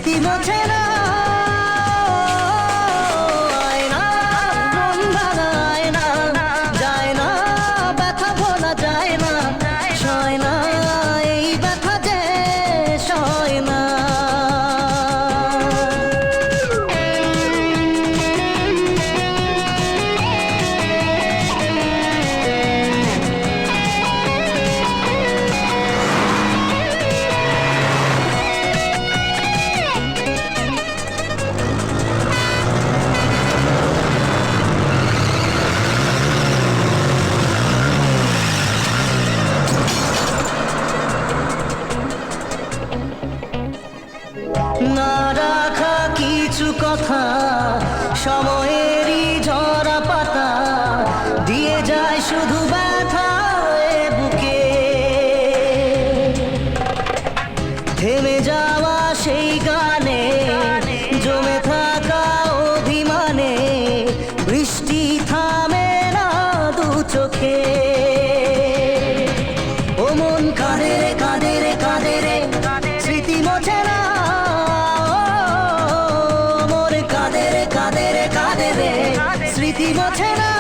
স্মৃতি মোছে না, আয়না, মন ভাঙা আয়না, যায় না, ব্যথা ভোলা যায় না, সয় না, এই ব্যথা যে সয় না। না রাখা কিছু কথা সময়েরই ঝরা পাতা দিয়ে যায় শুধু ব্যথা এ বুকে। থেমে যাওয়া সেই গানে জমে থাকা অভিমানে বৃষ্টি থামে না দু চোখে। ও মন কাঁদে রে কাঁদে রে কাঁদে রে, স্মৃতি মোছে না, স্মৃতি মোছে না।